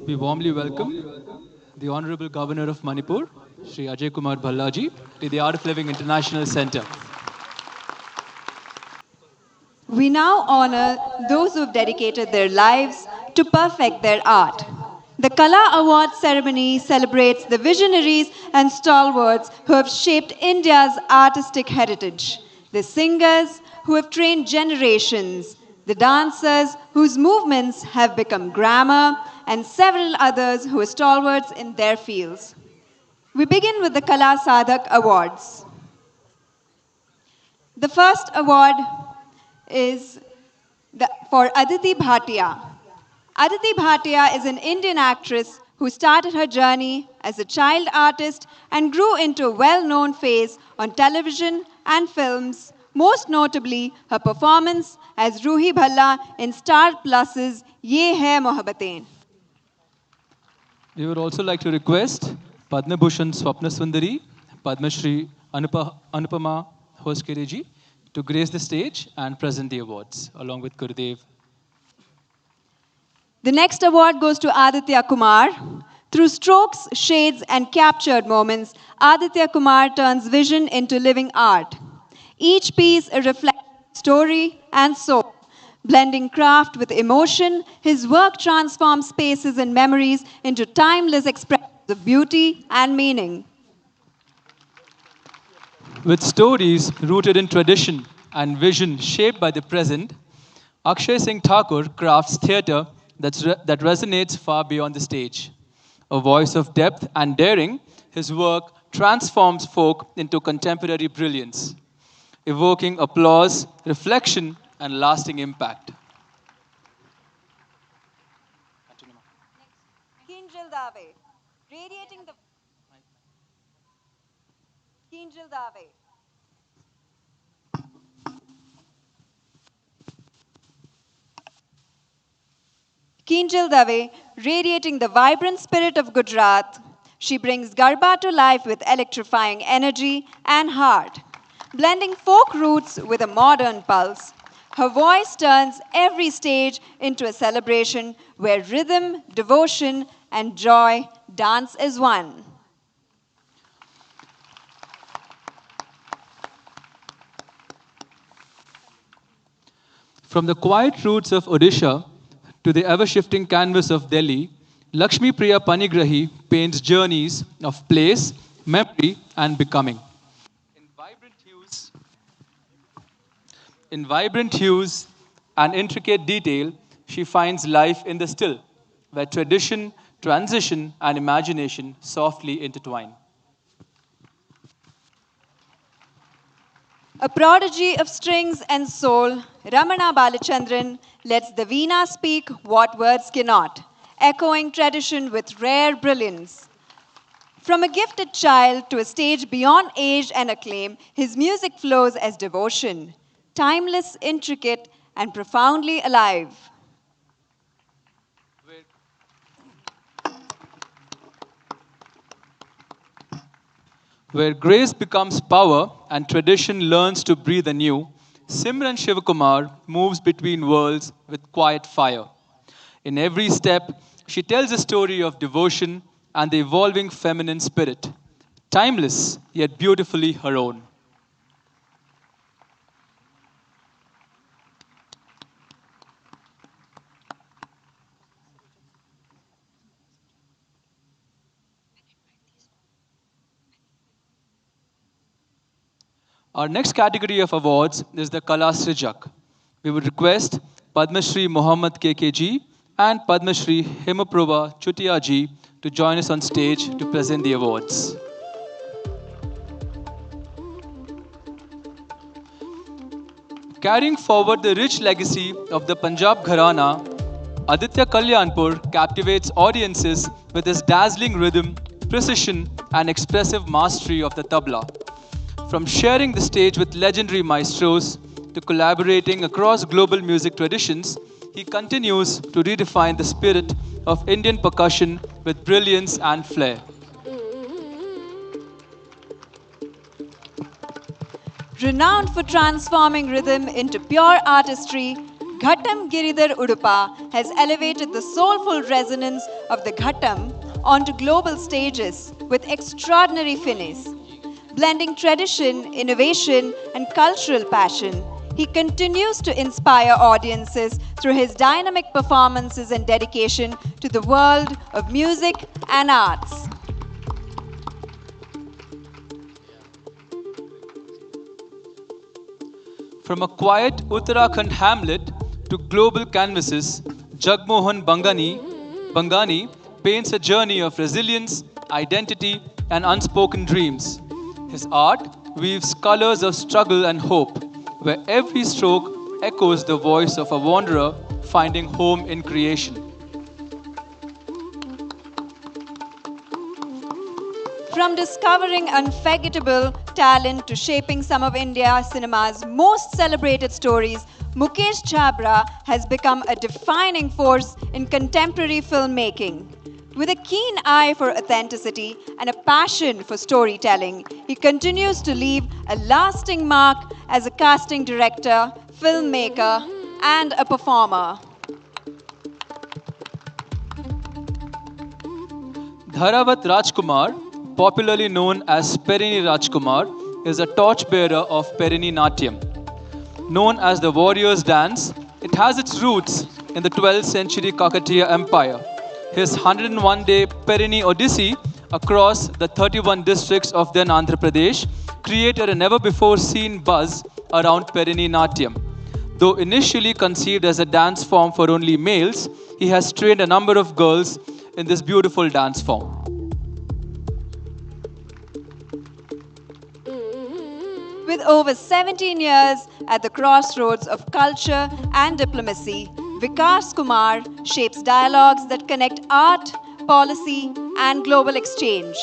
We warmly welcome the Honorable Governor of Manipur, Shri Ajay Kumar Bhallaji, to the Art of Living International Center. We now honor those who have dedicated their lives to perfect their art. The Kala Award ceremony celebrates the visionaries and stalwarts who have shaped India's artistic heritage, the singers who have trained generations, the dancers whose movements have become grammar, and several others who are stalwarts in their fields. We begin with the Kala Sadhak Awards. The first award is for Aditi Bhatia. Aditi Bhatia is an Indian actress who started her journey as a child artist and grew into a well-known face on television and films, most notably her performance as Ruhi Bhalla in Star Plus's Ye Hai Mohabbatein. We would also like to request Padma Bhushan Swapna Sundari, Padma Shri Anupama Hoskereji to grace the stage and present the awards, along with Gurudev. The next award goes to Aditya Kumar. Through strokes, shades, and captured moments, Aditya Kumar turns vision into living art. Each piece reflects story and soul. Blending craft with emotion, his work transforms spaces and memories into timeless expressions of beauty and meaning. With stories rooted in tradition and vision shaped by the present, Akshay Singh Thakur crafts theatre that resonates far beyond the stage. A voice of depth and daring, his work transforms folk into contemporary brilliance, evoking applause, reflection, and lasting impact. Kinjal Dave, radiating the Kinjal Dave. Kinjal Dave, radiating the vibrant spirit of Gujarat, she brings Garba to life with electrifying energy and heart. Blending folk roots with a modern pulse, her voice turns every stage into a celebration where rhythm, devotion, and joy dance as one. From the quiet roots of Odisha to the ever-shifting canvas of Delhi, Lakshmi Priya Panigrahi paints journeys of place, memory, and becoming. In vibrant hues, in vibrant hues and intricate detail, she finds life in the still, where tradition, transition, and imagination softly intertwine. A prodigy of strings and soul, Ramana Balachandran lets the veena speak what words cannot, echoing tradition with rare brilliance. From a gifted child to a stage beyond age and acclaim, his music flows as devotion, timeless, intricate, and profoundly alive. Where grace becomes power and tradition learns to breathe anew, Simran Shivakumar moves between worlds with quiet fire. In every step, she tells a story of devotion and the evolving feminine spirit, timeless yet beautifully her own. Our next category of awards is the Kala Srijak. We would request Padma Shri Muhammad KKG and Padma Shri Himaprabha Chutia ji to join us on stage to present the awards. Carrying forward the rich legacy of the Punjab Gharana, Aditya Kalyanpur captivates audiences with his dazzling rhythm, precision, and expressive mastery of the tabla. From sharing the stage with legendary maestros to collaborating across global music traditions, he continues to redefine the spirit of Indian percussion with brilliance and flair. Renowned for transforming rhythm into pure artistry, Ghatam Giridhar Udupa has elevated the soulful resonance of the Ghatam onto global stages with extraordinary finesse. Blending tradition, innovation, and cultural passion, he continues to inspire audiences through his dynamic performances and dedication to the world of music and arts. From a quiet Uttarakhand hamlet to global canvases, Jagmohan Bangani paints a journey of resilience, identity, and unspoken dreams. His art weaves colors of struggle and hope, where every stroke echoes the voice of a wanderer finding home in creation. From discovering unforgettable talent to shaping some of India cinema's most celebrated stories, Mukesh Chhabra has become a defining force in contemporary filmmaking. With a keen eye for authenticity and a passion for storytelling, he continues to leave a lasting mark as a casting director, filmmaker, and a performer. Dharavat Rajkumar, popularly known as Perini Rajkumar, is a torchbearer of Perini Natyam. Known as the warrior's dance, it has its roots in the 12th century Kakatiya Empire. His 101-day Perini Odyssey across the 31 districts of then Andhra Pradesh created a never-before-seen buzz around Perini Natyam. Though initially conceived as a dance form for only males, he has trained a number of girls in this beautiful dance form. With over 17 years at the crossroads of culture and diplomacy, Vikas Kumar shapes dialogues that connect art, policy, and global exchange.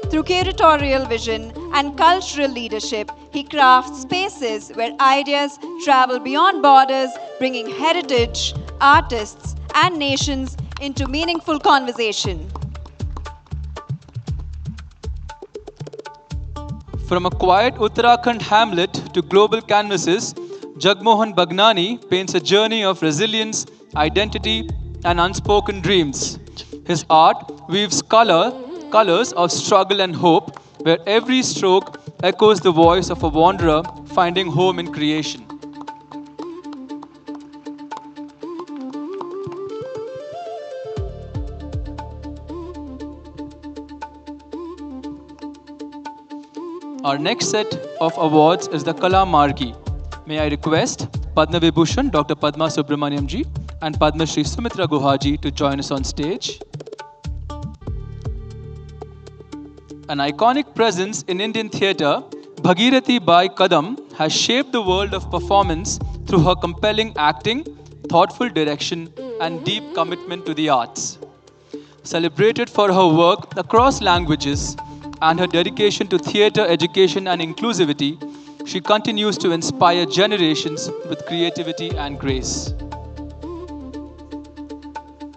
Through curatorial vision and cultural leadership, he crafts spaces where ideas travel beyond borders, bringing heritage, artists, and nations into meaningful conversation. From a quiet Uttarakhand hamlet to global canvases, Jagmohan Bangani paints a journey of resilience, identity, and unspoken dreams. His art weaves colors of struggle and hope, where every stroke echoes the voice of a wanderer finding home in creation. Our next set of awards is the Kala Margi. May I request Padma Vibhushan Dr. Padma Subramaniam ji and Padma Shri Sumitra Guha ji to join us on stage. An iconic presence in Indian theatre, Bhagirathi Bai Kadam has shaped the world of performance through her compelling acting, thoughtful direction, and deep commitment to the arts. Celebrated for her work across languages and her dedication to theatre education and inclusivity, she continues to inspire generations with creativity and grace.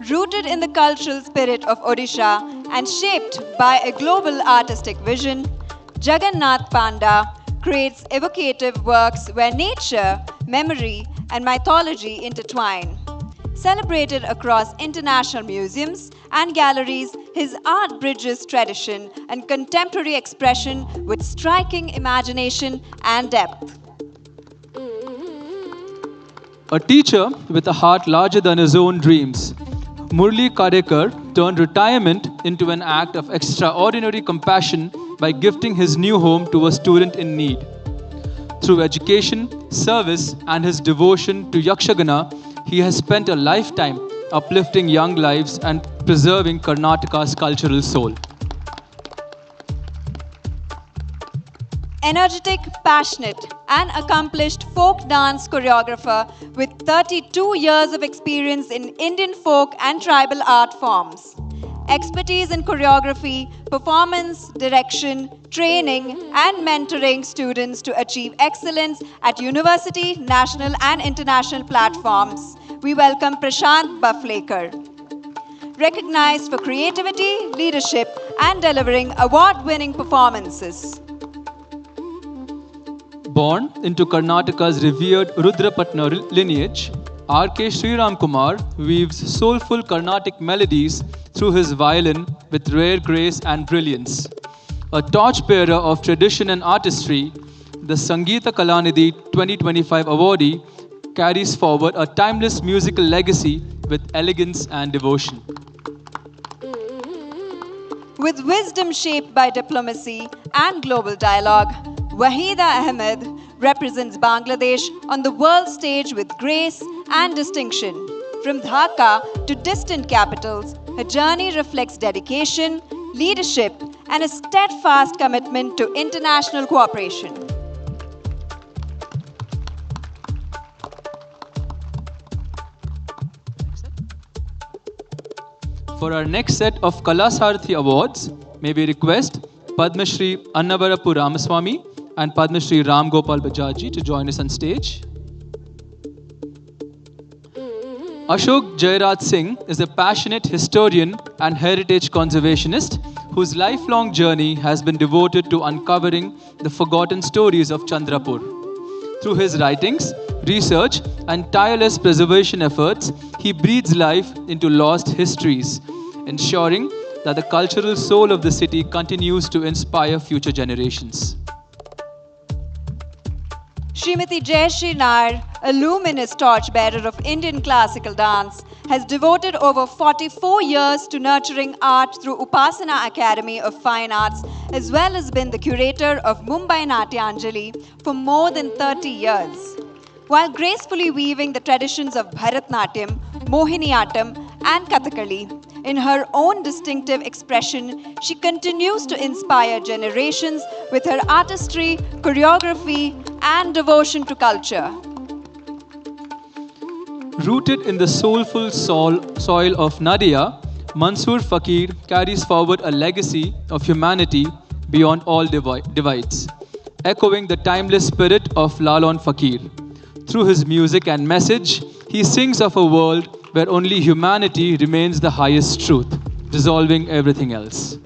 Rooted in the cultural spirit of Odisha and shaped by a global artistic vision, Jagannath Panda creates evocative works where nature, memory, and mythology intertwine. Celebrated across international museums and galleries, his art bridges tradition and contemporary expression with striking imagination and depth. A teacher with a heart larger than his own dreams, Murli Kadekar turned retirement into an act of extraordinary compassion by gifting his new home to a student in need. Through education, service, and his devotion to Yakshagana, he has spent a lifetime uplifting young lives and preserving Karnataka's cultural soul. Energetic, passionate, and accomplished folk dance choreographer with 32 years of experience in Indian folk and tribal art forms. Expertise in choreography, performance, direction, training, and mentoring students to achieve excellence at university, national, and international platforms. We welcome Prashant Bhaav. Recognized for creativity, leadership, and delivering award-winning performances. Born into Karnataka's revered Rudrapatna lineage, R.K. Sriram Kumar weaves soulful Carnatic melodies through his violin with rare grace and brilliance. A torchbearer of tradition and artistry, the Sangeeta Kalanidhi 2025 awardee carries forward a timeless musical legacy with elegance and devotion. With wisdom shaped by diplomacy and global dialogue, Waheeda Ahmed represents Bangladesh on the world stage with grace and distinction. From Dhaka to distant capitals, her journey reflects dedication, leadership, and a steadfast commitment to international cooperation. For our next set of Kala Sarathi awards, may we request Padma Shri Annavarapu Ramaswamy and Padma Shri Ram Gopal Bajaj to join us on stage. Ashok Jairaj Singh is a passionate historian and heritage conservationist whose lifelong journey has been devoted to uncovering the forgotten stories of Chandrapur. Through his writings, research, and tireless preservation efforts, he breathes life into lost histories, ensuring that the cultural soul of the city continues to inspire future generations. Srimati Jayashree Nair, a luminous torchbearer of Indian classical dance, has devoted over 44 years to nurturing art through Upasana Academy of Fine Arts, as well as been the curator of Mumbai Natyanjali for more than 30 years. While gracefully weaving the traditions of Bharatnatyam, Mohiniyattam, and Kathakali, in her own distinctive expression, she continues to inspire generations with her artistry, choreography, and devotion to culture. Rooted in the soulful soil of Nadia, Mansoor Fakir carries forward a legacy of humanity beyond all divides, echoing the timeless spirit of Lalon Fakir. Through his music and message, he sings of a world where only humanity remains the highest truth, dissolving everything else.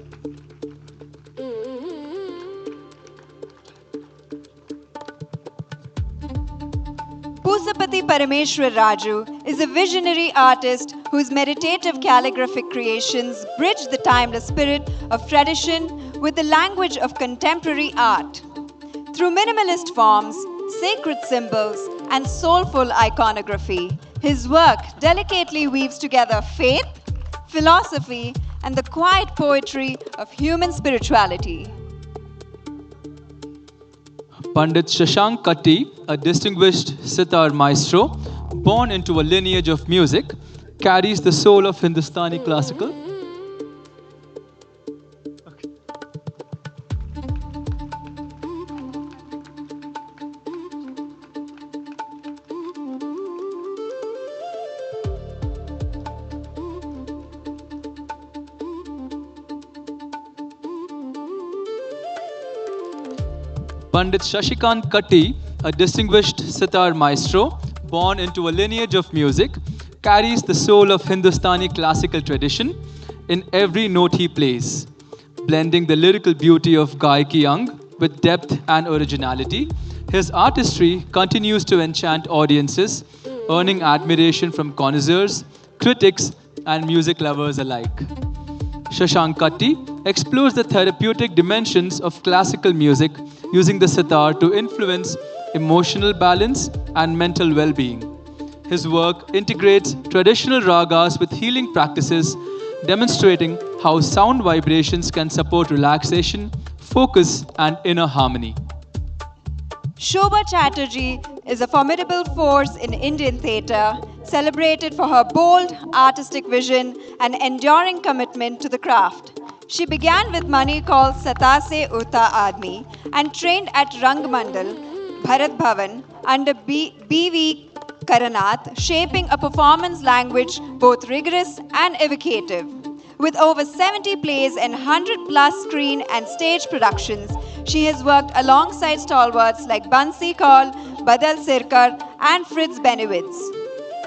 Pusapati Parameshwar Raju is a visionary artist whose meditative calligraphic creations bridge the timeless spirit of tradition with the language of contemporary art. Through minimalist forms, sacred symbols, and soulful iconography, his work delicately weaves together faith, philosophy, and the quiet poetry of human spirituality. Pandit Shashank Katti, a distinguished sitar maestro, born into a lineage of music, carries the soul of Hindustani classical. Pandit Shashikant Katti, a distinguished sitar maestro, born into a lineage of music, carries the soul of Hindustani classical tradition in every note he plays. Blending the lyrical beauty of Gaiki Ang with depth and originality, his artistry continues to enchant audiences, earning admiration from connoisseurs, critics, and music lovers alike. Shashank Katti explores the therapeutic dimensions of classical music using the sitar to influence emotional balance and mental well-being. His work integrates traditional ragas with healing practices, demonstrating how sound vibrations can support relaxation, focus, and inner harmony. Shobha Chatterjee is a formidable force in Indian theatre, celebrated for her bold artistic vision and enduring commitment to the craft. She began with money called Satase Urta Admi and trained at Rangmandal, Bharat Bhavan under B.V. Karanath, shaping a performance language both rigorous and evocative. With over 70 plays and 100 plus screen and stage productions, she has worked alongside stalwarts like Bansi Kaul, Badal Sirkar, and Fritz Benowitz.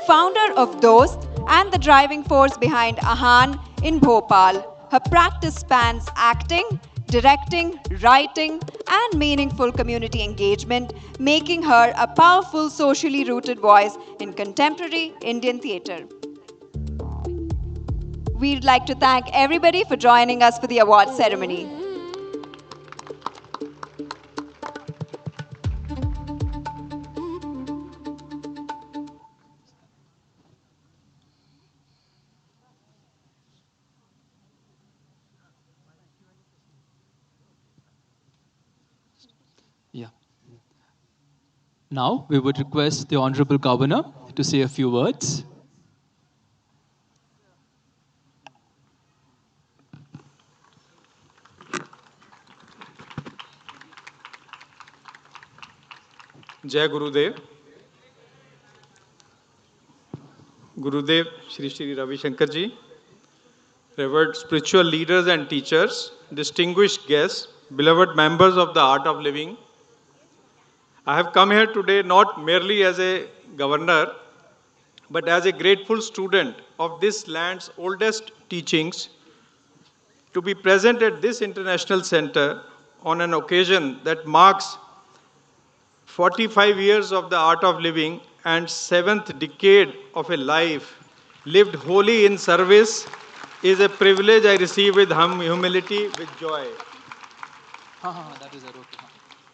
Founder of Dost and the driving force behind Ahan in Bhopal, her practice spans acting, directing, writing, and meaningful community engagement, making her a powerful socially rooted voice in contemporary Indian theatre. We'd like to thank everybody for joining us for the award ceremony. Yeah. Now we would request the Honorable Governor to say a few words. जय गुरुदेव Gurudev, Shri Ravi Shankar ji, revered spiritual leaders and teachers, distinguished guests, beloved members of the art of living. I have come here today not merely as a governor, but as a grateful student of this land's oldest teachings to be present at this international center on an occasion that marks 45 years of the art of living and 7th decade of a life lived wholly in service is a privilege I receive with humility, with joy. That is okay.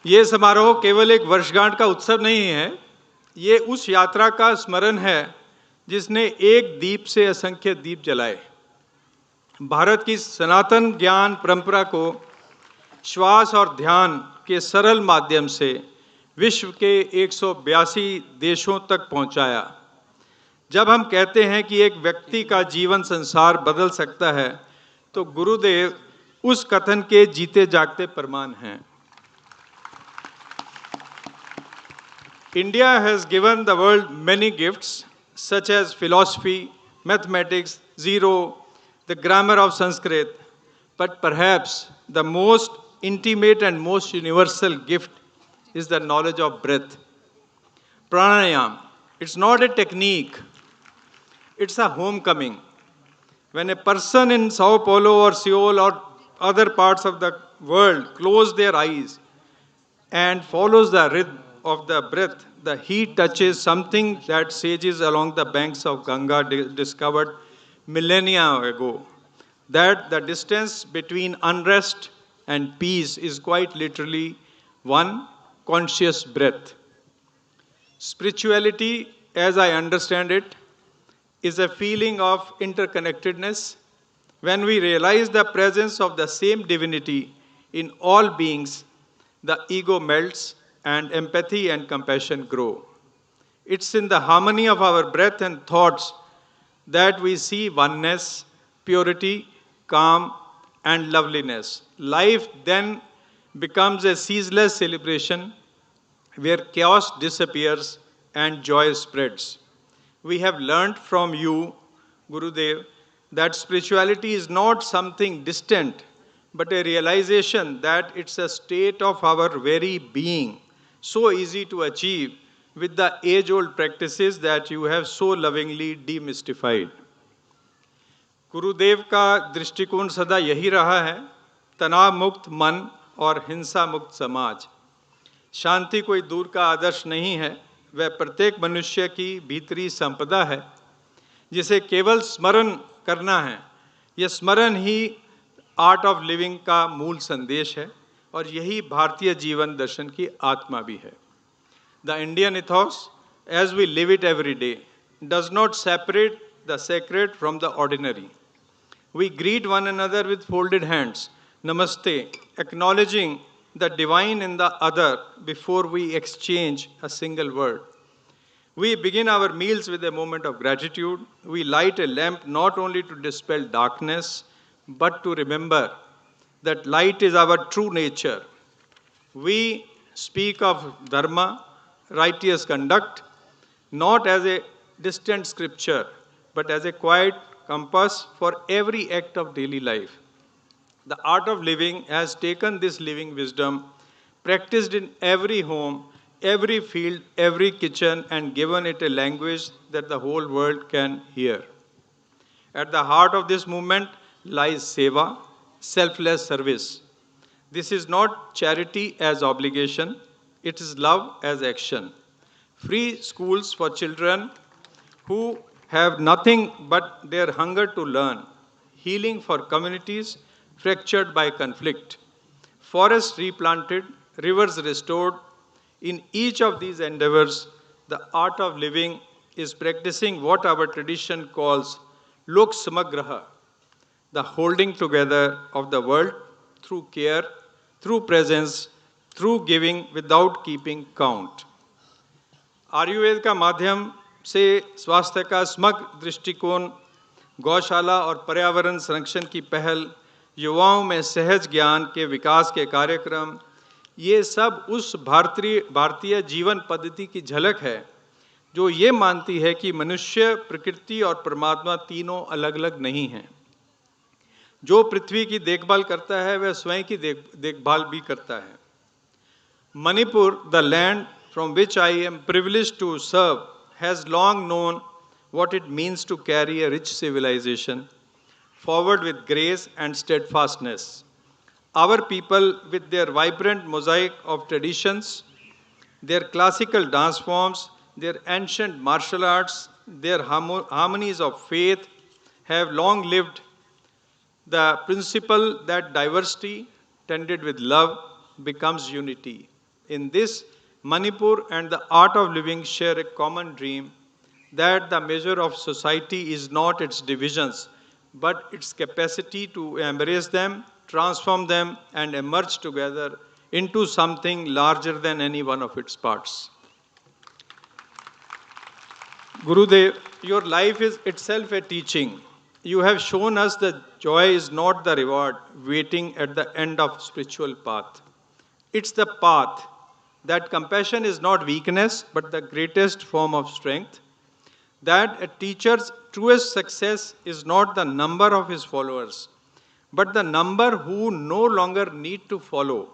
ये समारोह केवल एक वर्षगांठ का उत्सव नहीं है, ये उस यात्रा का स्मरण है जिसने एक दीप से असंख्य दीप जलाए। भारत की सनातन ज्ञान परंपरा को श्वास और ध्यान के सरल माध्यम से विश्व के 182 देशों तक पहुंचाया। जब हम कहते हैं कि एक व्यक्ति का जीवन संसार बदल सकता है, तो गुरुदेव उस कथन के जीते जागते प्रमाण हैं। India has given the world many gifts such as philosophy, mathematics, zero, the grammar of Sanskrit, but perhaps the most intimate and most universal gift is the knowledge of breath. Pranayam, it's not a technique, it's a homecoming. When a person in Sao Paulo or Seoul or other parts of the world close their eyes and follows the rhythm of the breath, the heat touches something that sages along the banks of Ganga discovered millennia ago. That the distance between unrest and peace is quite literally one conscious breath. Spirituality, as I understand it, is a feeling of interconnectedness. When we realize the presence of the same divinity in all beings, the ego melts and empathy and compassion grow. It's in the harmony of our breath and thoughts that we see oneness, purity, calm, and loveliness. Life then becomes a ceaseless celebration where chaos disappears and joy spreads. We have learned from you, Gurudev, that spirituality is not something distant, but a realization that it's a state of our very being, so easy to achieve with the age-old practices that you have so lovingly demystified. गुरुदेव का दृष्टिकोण सदा यही रहा है, तनाव मुक्त मन और हिंसा मुक्त समाज। शांति कोई दूर का आदर्श नहीं है, वह प्रत्येक मनुष्य की भीतरी संपदा है, जिसे केवल स्मरण करना है। यह स्मरण ही आर्ट ऑफ लिविंग का मूल संदेश है और यही भारतीय जीवन दर्शन की आत्मा भी है। The Indian ethos, as we live it every day, does not separate the sacred from the ordinary. We greet one another with folded hands, namaste, acknowledging the divine in the other before we exchange a single word. We begin our meals with a moment of gratitude. We light a lamp not only to dispel darkness, but to remember that light is our true nature. We speak of dharma, righteous conduct, not as a distant scripture, but as a quiet compass for every act of daily life. The art of living has taken this living wisdom, practiced in every home, every field, every kitchen, and given it a language that the whole world can hear. At the heart of this movement lies seva, selfless service. This is not charity as obligation, it is love as action. Free schools for children who have nothing but their hunger to learn, healing for communities fractured by conflict, forests replanted, rivers restored. In each of these endeavors, the art of living is practicing what our tradition calls lok samagraha, the holding together of the world through care, through presence, through giving without keeping count. Ayurveda का माध्यम से स्वास्थ्य का समग्र दृष्टिकोण, गौशाला और पर्यावरण संरक्षण की पहल, युवाओं में सहज ज्ञान के विकास के कार्यक्रम, ये सब उस भारतीय जीवन पद्धति की झलक है जो ये मानती है कि मनुष्य, प्रकृति और परमात्मा तीनों अलग अलग नहीं हैं। जो पृथ्वी की देखभाल करता है वह स्वयं की देखभाल भी करता है। Manipur, the land from which I am privileged to serve, has long known what it means to carry a rich civilization forward with grace and steadfastness. Our people, with their vibrant mosaic of traditions, their classical dance forms, their ancient martial arts, their harmonies of faith, have long lived the principle that diversity, tended with love, becomes unity. In this, Manipur and the art of living share a common dream that the measure of society is not its divisions, but its capacity to embrace them, transform them, and emerge together into something larger than any one of its parts. Gurudev, your life is itself a teaching. You have shown us that joy is not the reward waiting at the end of spiritual path. It's the path, that compassion is not weakness but the greatest form of strength, that a teacher's truest success is not the number of his followers, but the number who no longer need to follow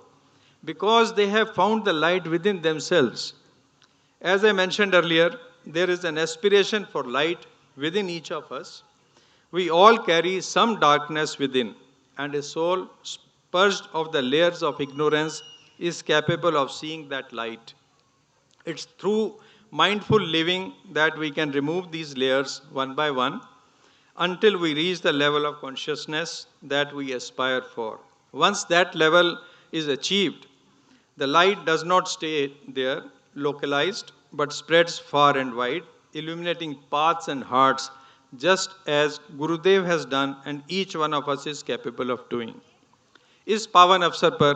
because they have found the light within themselves. As I mentioned earlier, there is an aspiration for light within each of us. We all carry some darkness within, and a soul purged of the layers of ignorance is capable of seeing that light. It's through mindful living that we can remove these layers one by one until we reach the level of consciousness that we aspire for. Once that level is achieved, the light does not stay there, localized, but spreads far and wide, illuminating paths and hearts, just as Gurudev has done and each one of us is capable of doing. इस पावन अवसर पर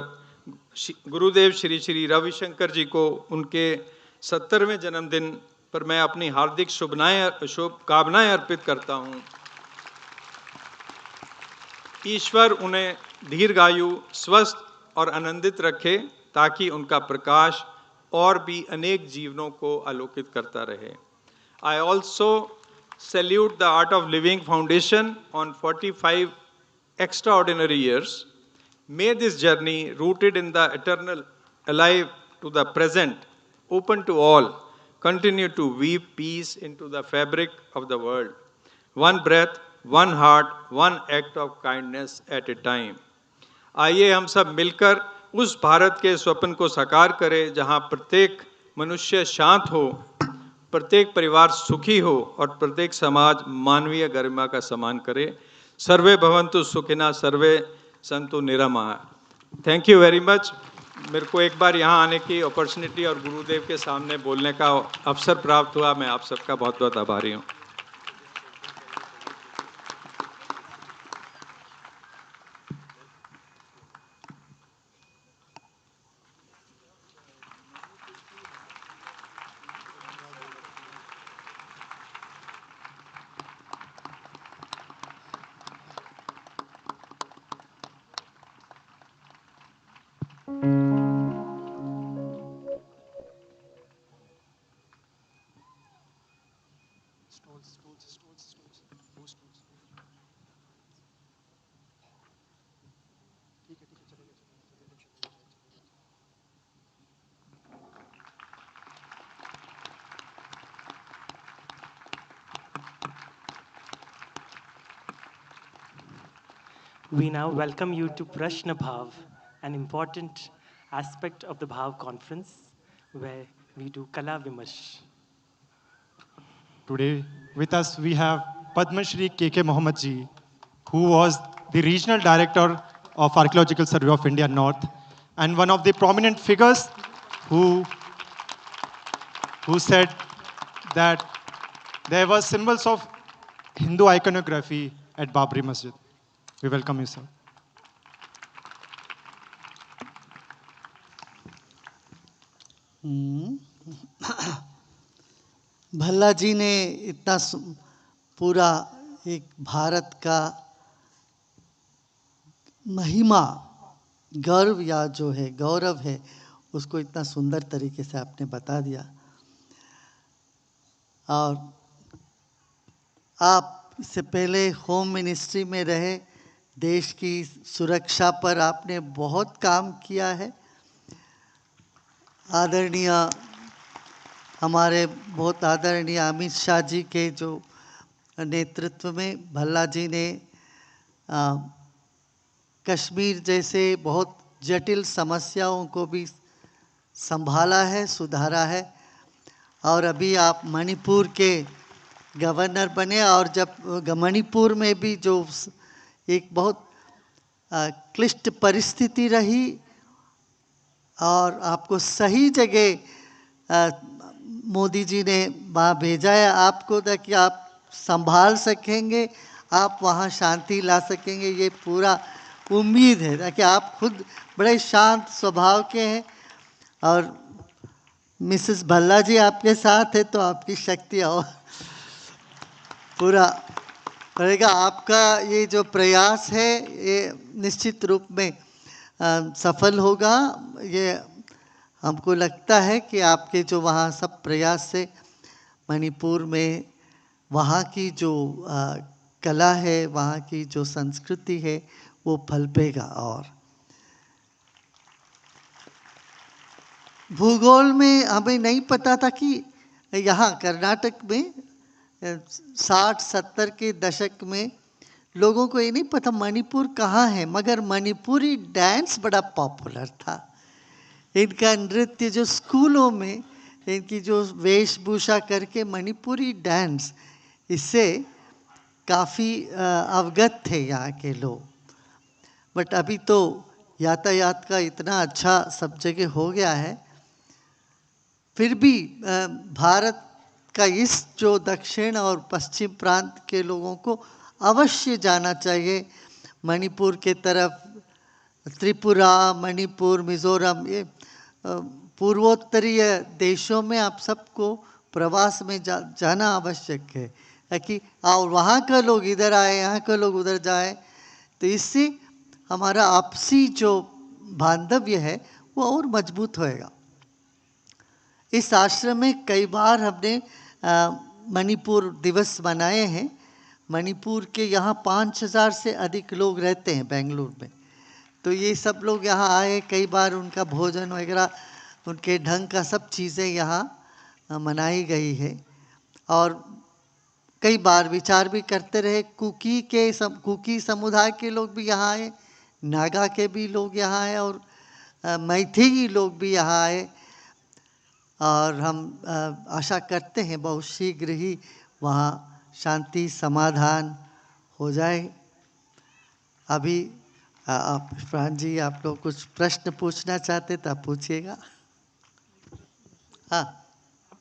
गुरुदेव श्री श्री रवि शंकर जी को उनके 70वें जन्मदिन पर मैं अपनी हार्दिक शुभकामनाएं अर्पित करता हूं। ईश्वर उन्हें दीर्घायु, स्वस्थ और आनंदित रखे ताकि उनका प्रकाश और भी अनेक जीवनों को आलोकित करता रहे। I also salute the Art of Living Foundation on 45 extraordinary years. May this journey, rooted in the eternal, alive to the present, open to all, continue to weave peace into the fabric of the world. One breath, one heart, one act of kindness at a time. आइए हम सब मिलकर उस भारत के स्वप्न को साकार करें जहां प्रत्येक मनुष्य शांत हो, प्रत्येक परिवार सुखी हो और प्रत्येक समाज मानवीय गरिमा का सम्मान करे। सर्वे भवन्तु सुखिनः, सर्वे संतु निरामया। Thank you very much. मेरे को एक बार यहाँ आने की अपॉर्चुनिटी और गुरुदेव के सामने बोलने का अवसर प्राप्त हुआ। मैं आप सबका बहुत बहुत आभारी हूँ। We now welcome you to Prashna Bhaav. an important aspect of the Bhav conference where we do Kala Vimarsh. Today with us we have Padma Shri K.K. Mohammed ji, who was the Regional Director of Archaeological Survey of India North and one of the prominent figures who said that there were symbols of Hindu iconography at Babri Masjid. We welcome you, sir. Bhalla जी ने इतना पूरा एक भारत का महिमा गर्व या जो है गौरव है उसको इतना सुंदर तरीके से आपने बता दिया। और आप इससे पहले होम मिनिस्ट्री में रहे, देश की सुरक्षा पर आपने बहुत काम किया है। आदरणीय हमारे बहुत आदरणीय अमित शाह जी के जो नेतृत्व में भल्ला जी ने कश्मीर जैसे बहुत जटिल समस्याओं को भी संभाला है, सुधारा है। और अभी आप मणिपुर के गवर्नर बने और जब मणिपुर में भी जो एक बहुत क्लिष्ट परिस्थिति रही और आपको सही जगह मोदी जी ने वहाँ भेजा है आपको, ताकि आप संभाल सकेंगे, आप वहाँ शांति ला सकेंगे, ये पूरा उम्मीद है। ताकि आप खुद बड़े शांत स्वभाव के हैं और मिसेस भल्ला जी आपके साथ है तो आपकी शक्ति और पूरा रहेगा। आपका ये जो प्रयास है ये निश्चित रूप में सफल होगा। ये हमको लगता है कि आपके जो वहाँ सब प्रयास से मणिपुर में वहाँ की जो कला है, वहाँ की जो संस्कृति है वो पलपेगा। और भूगोल में हमें नहीं पता था कि यहाँ कर्नाटक में 60-70 के दशक में लोगों को ये नहीं पता मणिपुर कहाँ है, मगर मणिपुरी डांस बड़ा पॉपुलर था। इनका नृत्य जो स्कूलों में इनकी जो वेशभूषा करके मणिपुरी डांस, इससे काफ़ी अवगत थे यहाँ के लोग। बट अभी तो यातायात का इतना अच्छा सब जगह हो गया है, फिर भी भारत का इस जो दक्षिण और पश्चिम प्रांत के लोगों को अवश्य जाना चाहिए। मणिपुर के तरफ, त्रिपुरा, मणिपुर, मिज़ोरम, ये पूर्वोत्तरीय देशों में आप सबको प्रवास में जाना आवश्यक है, ताकि और वहाँ का लोग इधर आए, यहाँ का लोग उधर जाए, तो इससे हमारा आपसी जो बांधव्य है वो और मजबूत होएगा। इस आश्रम में कई बार हमने मणिपुर दिवस मनाए हैं। मणिपुर के यहाँ 5000 से अधिक लोग रहते हैं बेंगलुरु में, तो ये सब लोग यहाँ आए, कई बार उनका भोजन वगैरह, उनके ढंग का सब चीज़ें यहाँ मनाई गई है। और कई बार विचार भी करते रहे। कुकी समुदाय के लोग भी यहाँ आए, नागा के भी लोग यहाँ आए और मैथिली लोग भी यहाँ आए। और हम आशा करते हैं बहुत शीघ्र ही वहाँ शांति समाधान हो जाए। अभी आप प्राण जी, आप लोग कुछ प्रश्न पूछना चाहते तो आप पूछिएगा। हाँ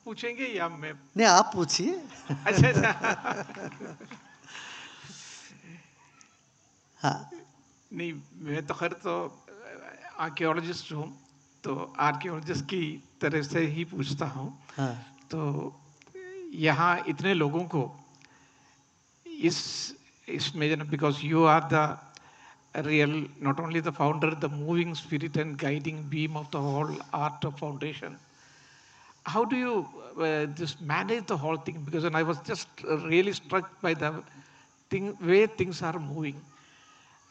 पूछेंगे या मैं? नहीं, आप पूछिए। अच्छा। हाँ नहीं, मैं तो खैर तो आर्कियोलॉजिस्ट हूँ, तो आर्कियोलॉजिस्ट की तरह से ही पूछता हूँ। हाँ। तो यहाँ इतने लोगों को इसमें, because you are the real, not only the founder, the moving spirit and guiding beam of the whole art of foundation. How do you just manage the whole thing? Because I was just really struck by the way things are moving.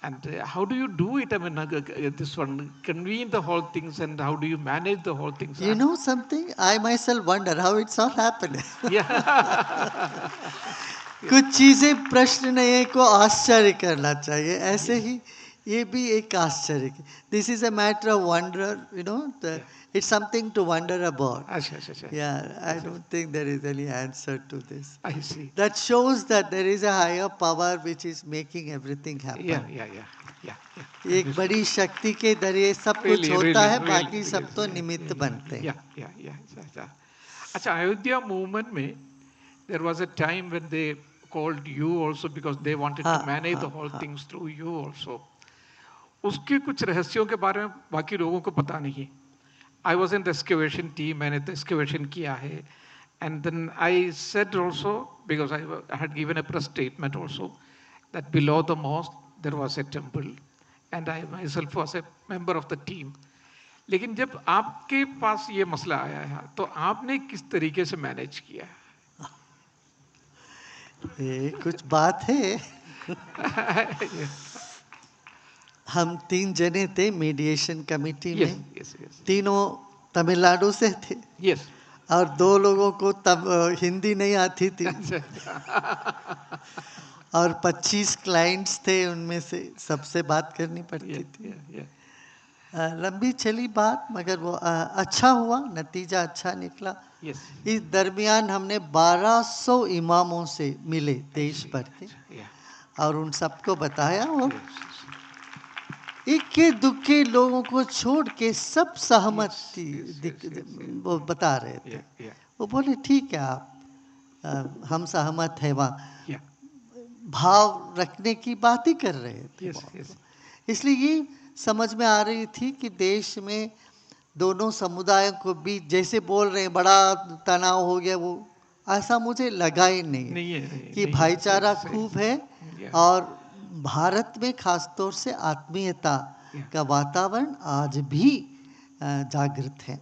And how do you do it? I mean, this one, convene the whole things, and how do you manage the whole things? You know something? I myself wonder how it's all happened. Yeah. कुछ चीज़ें प्रश्न नहीं है को आश्चर्य करना चाहिए। ऐसे ही ये भी एक आश्चर्य की, this is a matter of wonder, you know, it's something to wonder about. अच्छा अच्छा अच्छा. Yeah, I don't think there is any answer to this. I see. That shows that there is a higher power which is making everything happen. Yeah, yeah, yeah, yeah, yeah. एक बड़ी शक्ति के जरिए सब कुछ Really, होता really, है, really, बाकी सब yes, तो yes, निमित्त yeah, बनते हैं. yeah, yeah, yeah, yeah, yeah. अच्छा, अयोध्या movement में there was a time when they called you also because they wanted to हाँ, manage the हाँ, whole हाँ. things through you also. उसके कुछ रहस्यों के बारे में बाकी लोगों को पता नहीं. I was in the excavation team, मैंने तो excavation किया है. And then I said also, because I had given a press statement also, that below the mosque there was a temple, and I myself was a member of the team. लेकिन जब आपके पास ये मसला आया है, तो आपने किस तरीके से मैनेज किया? ये कुछ बात है. हम 3 जने थे मीडिएशन कमेटी Yes, में. yes, yes. तीनों तमिलनाडु से थे. Yes. और 2 लोगों को तब हिंदी नहीं आती थी. और 25 क्लाइंट्स थे, उनमें से सबसे बात करनी पड़ती थी. लंबी चली बात, मगर वो अच्छा हुआ, नतीजा अच्छा निकला. Yes. इस दरमियान हमने 1200 इमामों से मिले देश भर के, और उन सबको बताया, और इक्के दुक्के लोगों को छोड़ के सब सहमति वो बता रहे थे. वो बोले ठीक है, आप हम सहमत है. वहाँ भाव रखने की बात ही कर रहे थे. इसलिए ये समझ में आ रही थी कि देश में दोनों समुदायों को भी जैसे बोल रहे हैं बड़ा तनाव हो गया, वो ऐसा मुझे लगा ही नहीं कि भाईचारा खूब है. और भारत में खासतौर से आत्मीयता का वातावरण आज भी जागृत है.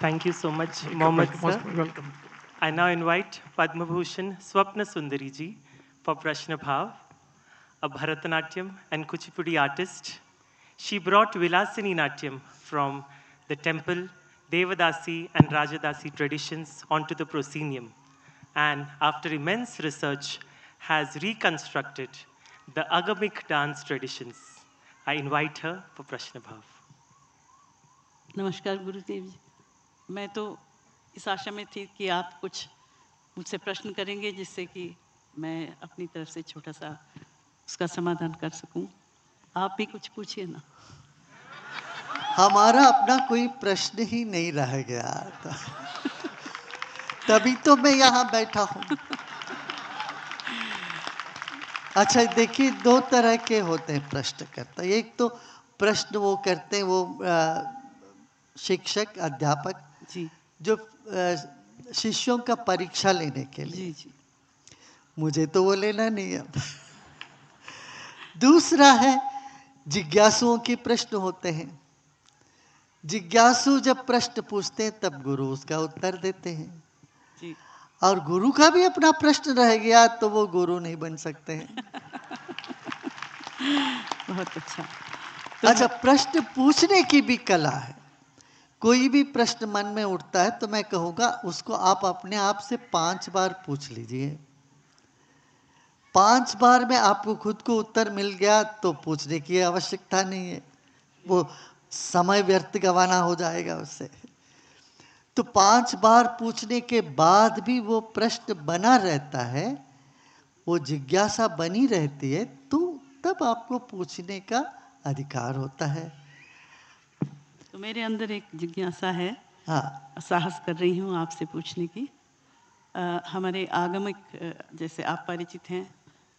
Thank you so much, Mohammed sir. Welcome. I now invite Padma Bhushan Swapna Sundari ji for Prashna Bhaav, a Bharatanatyam and Kuchipudi artist. She brought Vilasini Natyam from the temple, Devadasi and Rajadasi traditions onto the proscenium, and after immense research has reconstructed the agamic dance traditions. I invite her for Prashna Bhaav. नमस्कार गुरुदेव जी. मैं तो इस आशा में थी कि आप कुछ मुझसे प्रश्न करेंगे जिससे कि मैं अपनी तरफ से छोटा सा उसका समाधान कर सकूं. आप भी कुछ पूछिए ना. हमारा अपना कोई प्रश्न ही नहीं रह गया था. तभी तो मैं यहाँ बैठा हूँ. अच्छा देखिए, 2 तरह के होते हैं प्रश्नकर्ता. एक तो प्रश्न वो करते हैं, वो शिक्षक अध्यापक जी, जो शिष्यों का परीक्षा लेने के लिए. जी जी. मुझे तो वो लेना नहीं है. दूसरा है जिज्ञासुओं के प्रश्न होते हैं. जिज्ञासु जब प्रश्न पूछते हैं तब गुरु उसका उत्तर देते हैं. जी. और गुरु का भी अपना प्रश्न रह गया तो वो गुरु नहीं बन सकते हैं. बहुत अच्छा. अच्छा, प्रश्न पूछने की भी कला है. कोई भी प्रश्न मन में उठता है तो मैं कहूँगा उसको आप अपने आप से 5 बार पूछ लीजिए. 5 बार में आपको खुद को उत्तर मिल गया तो पूछने की आवश्यकता नहीं है, वो समय व्यर्थ गंवाना हो जाएगा उससे. तो 5 बार पूछने के बाद भी वो प्रश्न बना रहता है, वो जिज्ञासा बनी रहती है, तो तब आपको पूछने का अधिकार होता है. तो मेरे अंदर एक जिज्ञासा है. हाँ. साहस कर रही हूँ आपसे पूछने की. हमारे आगमिक, जैसे आप परिचित हैं,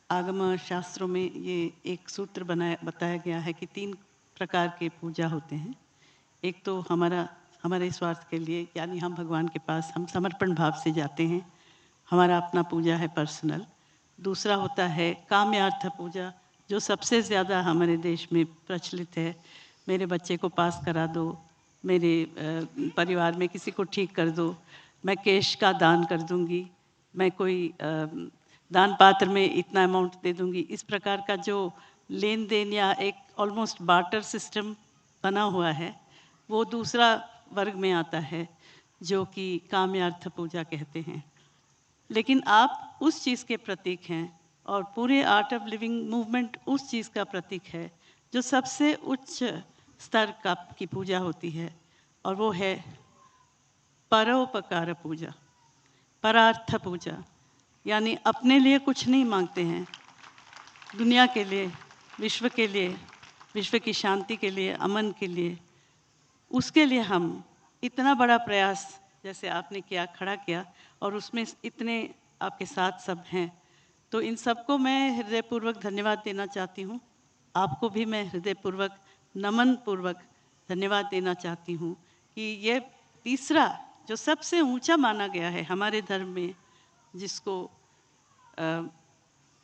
आगम शास्त्रों में ये एक सूत्र बताया गया है कि 3 प्रकार के पूजा होते हैं. एक तो हमारे स्वार्थ के लिए, यानी हम भगवान के पास हम समर्पण भाव से जाते हैं, हमारा अपना पूजा है पर्सनल. दूसरा होता है काम्यार्थ पूजा, जो सबसे ज़्यादा हमारे देश में प्रचलित है. मेरे बच्चे को पास करा दो, मेरे परिवार में किसी को ठीक कर दो, मैं कैश का दान कर दूंगी, मैं कोई दान पात्र में इतना अमाउंट दे दूंगी. इस प्रकार का जो लेन देन या एक ऑलमोस्ट बार्टर सिस्टम बना हुआ है, वो दूसरा वर्ग में आता है जो कि काम्यार्थ पूजा कहते हैं. लेकिन आप उस चीज़ के प्रतीक हैं और पूरे आर्ट ऑफ लिविंग मूवमेंट उस चीज़ का प्रतीक है जो सबसे उच्च स्तर का की पूजा होती है, और वो है परोपकार पूजा, परार्थ पूजा। यानी अपने लिए कुछ नहीं मांगते हैं, दुनिया के लिए, विश्व के लिए, विश्व की शांति के लिए, अमन के लिए, उसके लिए हम इतना बड़ा प्रयास जैसे आपने किया, खड़ा किया, और उसमें इतने आपके साथ सब हैं, तो इन सबको मैं हृदयपूर्वक धन्यवाद देना चाहती हूँ। आपको भी मैं हृदयपूर्वक, नमन पूर्वक धन्यवाद देना चाहती हूँ कि ये तीसरा जो सबसे ऊंचा माना गया है हमारे धर्म में, जिसको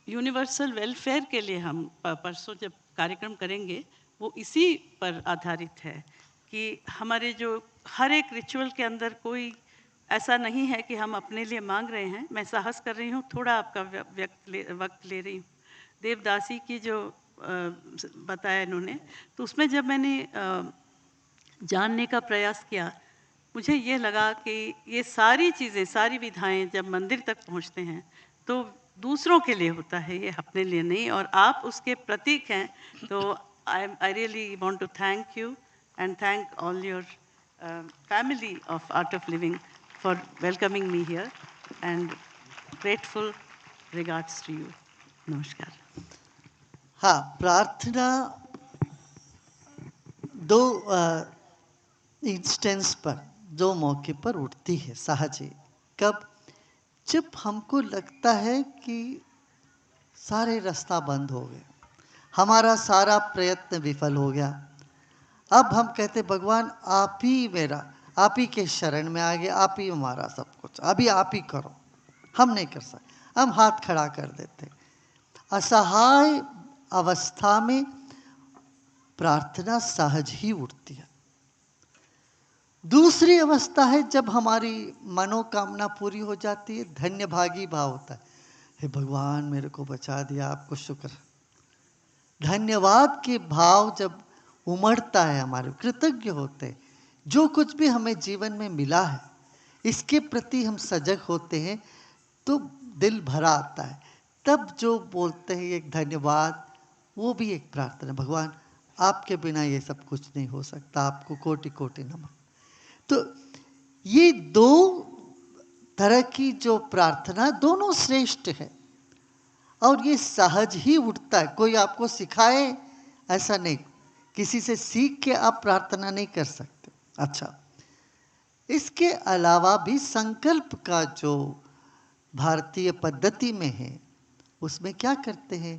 यूनिवर्सल वेलफेयर के लिए हम परसों जब कार्यक्रम करेंगे, वो इसी पर आधारित है कि हमारे जो हर एक रिचुअल के अंदर कोई ऐसा नहीं है कि हम अपने लिए मांग रहे हैं। मैं साहस कर रही हूँ, थोड़ा आपका वक्त ले रही हूँ। देवदासी की जो बताया इन्होंने, तो उसमें जब मैंने जानने का प्रयास किया, मुझे ये लगा कि ये सारी चीज़ें, सारी विधाएं जब मंदिर तक पहुंचते हैं तो दूसरों के लिए होता है, ये अपने लिए नहीं, और आप उसके प्रतीक हैं। तो I really want to thank you and thank all your family of Art of Living for welcoming me here, and grateful regards to you. नमस्कार। हाँ, प्रार्थना दो इंस्टेंस पर, दो मौके पर उठती है सहज ही। कब? जब हमको लगता है कि सारे रास्ता बंद हो गए, हमारा सारा प्रयत्न विफल हो गया, अब हम कहते भगवान आप ही मेरा, आप ही के शरण में आ गए, आप ही हमारा सब कुछ, अभी आप ही करो, हम नहीं कर सकते। हम हाथ खड़ा कर देते। असहाय अवस्था में प्रार्थना सहज ही उठती है। दूसरी अवस्था है जब हमारी मनोकामना पूरी हो जाती है, धन्य भागी भाव होता है। हे भगवान मेरे को बचा दिया, आपको शुक्र। धन्यवाद के भाव जब उमड़ता है, हमारे कृतज्ञ होते हैं, जो कुछ भी हमें जीवन में मिला है इसके प्रति हम सजग होते हैं, तो दिल भरा आता है। तब जो बोलते हैं एक धन्यवाद, वो भी एक प्रार्थना, भगवान आपके बिना ये सब कुछ नहीं हो सकता, आपको कोटि कोटि नमन। तो ये दो तरह की जो प्रार्थना, दोनों श्रेष्ठ है और ये सहज ही उठता है। कोई आपको सिखाए ऐसा नहीं, किसी से सीख के आप प्रार्थना नहीं कर सकते। अच्छा, इसके अलावा भी संकल्प का जो भारतीय पद्धति में है, उसमें क्या करते हैं,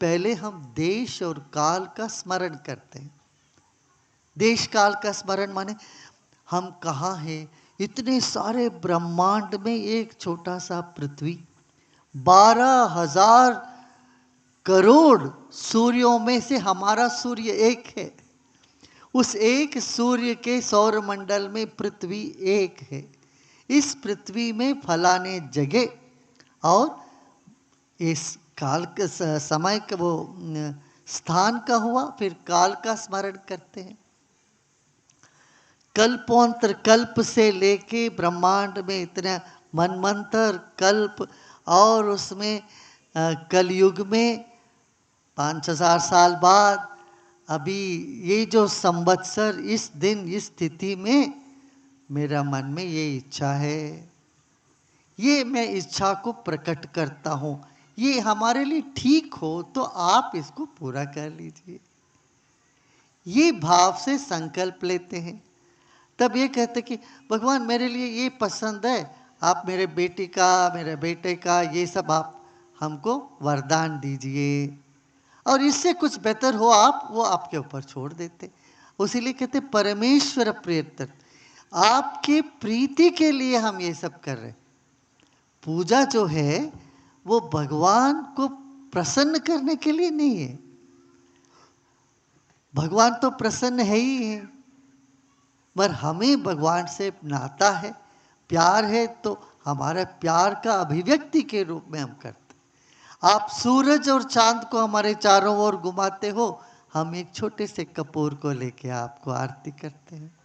पहले हम देश और काल का स्मरण करते हैं। देश काल का स्मरण माने हम कहाँ हैं, इतने सारे ब्रह्मांड में एक छोटा सा पृथ्वी, 12,000 करोड़ सूर्यों में से हमारा सूर्य एक है। उस एक सूर्य के सौर मंडल में पृथ्वी एक है। इस पृथ्वी में फलाने जगह, और इस काल के समय का वो स्थान का हुआ, फिर काल का स्मरण करते हैं। कल्पोंतर कल्प से लेके ब्रह्मांड में इतना मनमंतर कल्प, और उसमें कलयुग में 5,000 साल बाद अभी ये जो संवत्सर, इस दिन, इस तिथि में मेरा मन में ये इच्छा है, ये मैं इच्छा को प्रकट करता हूँ, ये हमारे लिए ठीक हो तो आप इसको पूरा कर लीजिए। ये भाव से संकल्प लेते हैं। तब ये कहते कि भगवान मेरे लिए ये पसंद है, आप मेरे बेटी का, मेरे बेटे का, ये सब आप हमको वरदान दीजिए, और इससे कुछ बेहतर हो आप, वो आपके ऊपर छोड़ देते। उसीलिए कहते परमेश्वर प्रीत्यर्थ, आपके प्रीति के लिए हम ये सब कर रहे हैं। पूजा जो है वो भगवान को प्रसन्न करने के लिए नहीं है। भगवान तो प्रसन्न है ही है, पर हमें भगवान से नाता है, प्यार है, तो हमारा प्यार का अभिव्यक्ति के रूप में हम करते। आप सूरज और चांद को हमारे चारों ओर घुमाते हो, हम एक छोटे से कपूर को लेके आपको आरती करते हैं।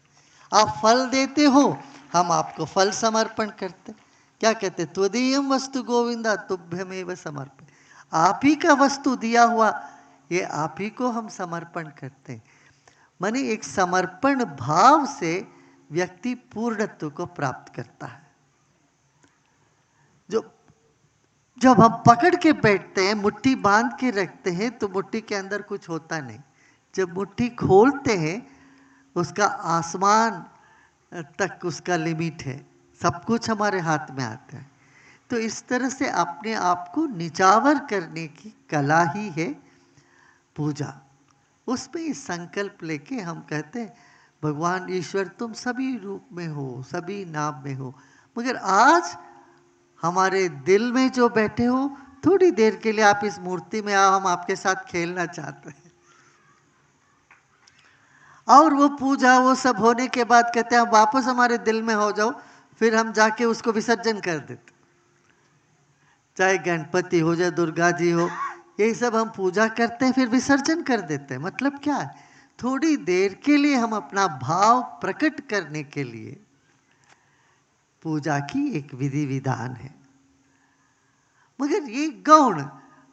आप फल देते हो, हम आपको फल समर्पण करते हैं। क्या कहते, त्वदीयम वस्तु गोविंदा तुभ्यमेव समर्पण। आप ही का वस्तु दिया हुआ, ये आप ही को हम समर्पण करते हैं। माने एक समर्पण भाव से व्यक्ति पूर्णत्व को प्राप्त करता है। जब हम पकड़ के बैठते हैं, मुट्ठी बांध के रखते हैं, तो मुट्ठी के अंदर कुछ होता नहीं। जब मुट्ठी खोलते हैं, उसका आसमान तक उसका लिमिट है, सब कुछ हमारे हाथ में आता है। तो इस तरह से अपने आप को निचावर करने की कला ही है पूजा। उसमें संकल्प लेके हम कहते हैं भगवान ईश्वर तुम सभी रूप में हो, सभी नाम में हो, मगर आज हमारे दिल में जो बैठे हो, थोड़ी देर के लिए आप इस मूर्ति में आओ, हम आपके साथ खेलना चाहते हैं। और वो पूजा वो सब होने के बाद कहते हैं वापस हमारे दिल में हो जाओ, फिर हम जाके उसको विसर्जन कर देते। चाहे गणपति हो, चाहे दुर्गा जी हो, यही सब हम पूजा करते हैं फिर विसर्जन कर देते हैं। मतलब क्या है, थोड़ी देर के लिए हम अपना भाव प्रकट करने के लिए पूजा की एक विधि विधान है। मगर ये गौण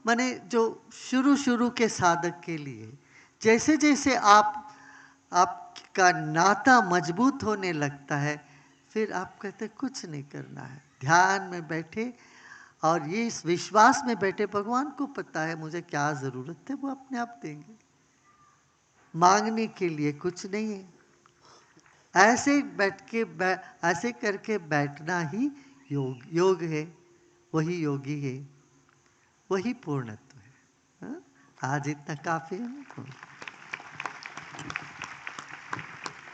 माने जो शुरू के साधक के लिए, जैसे जैसे आपका नाता मजबूत होने लगता है, फिर आप कहते कुछ नहीं करना है, ध्यान में बैठे और ये इस विश्वास में बैठे भगवान को पता है मुझे क्या जरूरत है, वो अपने आप देंगे। मांगने के लिए कुछ नहीं है, ऐसे ऐसे करके बैठना ही योग है, वही योगी है, वही पूर्णत्व है। हाँ? आज इतना काफी है।